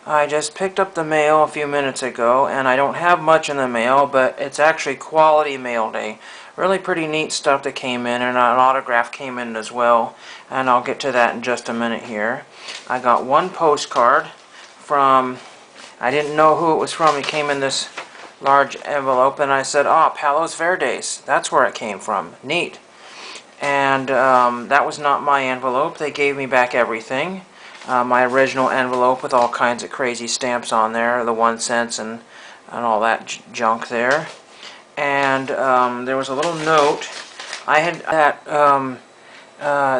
I just picked up the mail a few minutes ago, and I don't have much in the mail, but it's actually quality mail day. Really pretty neat stuff that came in, and an autograph came in as well, and I'll get to that in just a minute here. I got one postcard from, I didn't know who it was from. It came in this large envelope, and I said, Palos Verdes. That's where it came from. Neat. And that was not my envelope. They gave me back everything. My original envelope with all kinds of crazy stamps on there, the 1 cents and all that junk there. And there was a little note. I had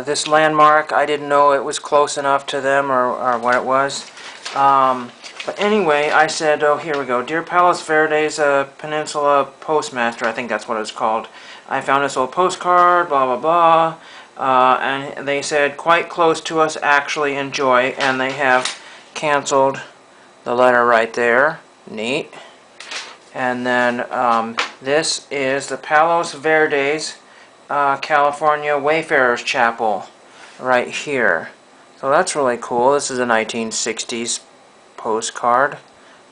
this landmark. I didn't know it was close enough to them or what it was. But anyway, I said, oh, here we go. Dear Palos Verdes Peninsula Postmaster, I think that's what it's called. I found this old postcard, blah, blah, blah. And they said, quite close to us, actually, enjoy. And they have canceled the letter right there. Neat. And then this is the Palos Verdes, California Wayfarers Chapel right here. So that's really cool. This is a 1960s postcard,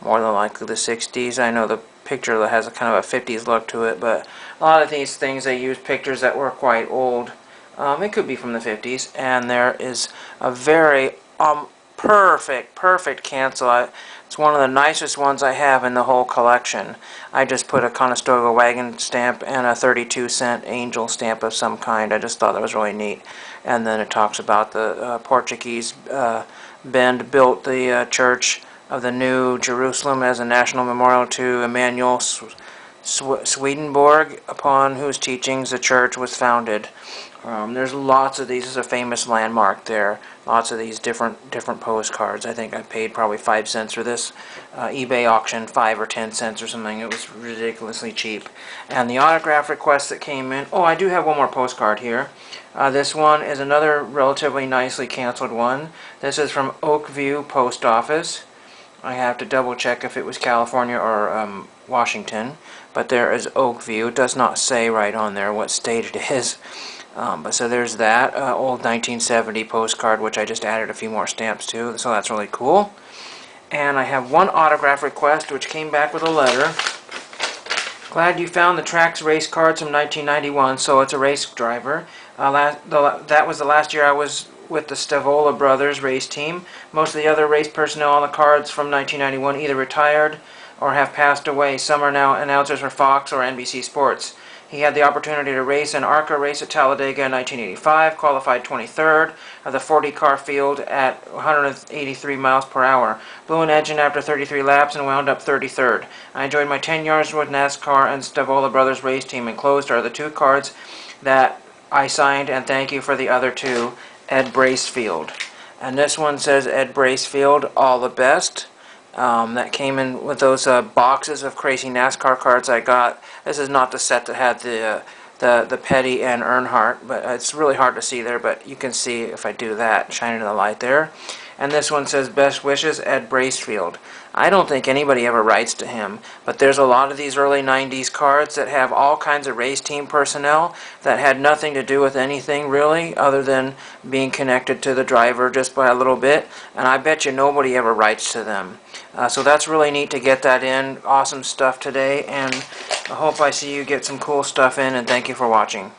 more than likely the 60s. I know the picture has a kind of a 50s look to it, but a lot of these things they use pictures that were quite old. It could be from the 50s, and there is a very perfect cancel. It's one of the nicest ones I have in the whole collection. I just put a Conestoga wagon stamp and a 32-cent angel stamp of some kind. I just thought that was really neat. And then it talks about the Portuguese Bend built the Church of the New Jerusalem as a national memorial to Emanuel Swedenborg, upon whose teachings the church was founded. There's lots of these. This is a famous landmark there. Lots of these different postcards. I think I paid probably 5 cents for this. eBay auction 5 or 10 cents or something. It was ridiculously cheap. And the autograph request that came in. Oh, I do have one more postcard here. This one is another relatively nicely canceled one. This is from Oakview Post Office. I have to double check if it was California or Washington, but there is Oakview. It does not say right on there what state it is. But so there's that old 1970 postcard, which I just added a few more stamps to, so that's really cool. And I have one autograph request, which came back with a letter. Glad you found the Trax race cards from 1991, so it's a race driver. That was the last year I was with the Stavola Brothers race team. Most of the other race personnel on the cards from 1991 either retired or have passed away. Some are now announcers for Fox or NBC Sports. He had the opportunity to race an ARCA race at Talladega in 1985, qualified 23rd of the 40-car field at 183 miles per hour. Blew an engine after 33 laps and wound up 33rd. I enjoyed my 10 years with Nascar and Stavola Brothers race team. Enclosed are the 2 cards that I signed, and thank you for the other 2. Ed Bracefield. And this one says, Ed Bracefield, all the best. That came in with those boxes of crazy NASCAR cards I got. This is not the set that had the Petty and Earnhardt, but it's really hard to see there, but you can see if I do that, shine in the light there. And this one says, best wishes, Ed Bracefield. I don't think anybody ever writes to him, but there's a lot of these early 90s cards that have all kinds of race team personnel that had nothing to do with anything really other than being connected to the driver just by a little bit, and I bet you nobody ever writes to them. So that's really neat to get that in. Awesome stuff today, and I hope I see you get some cool stuff in, and thank you for watching.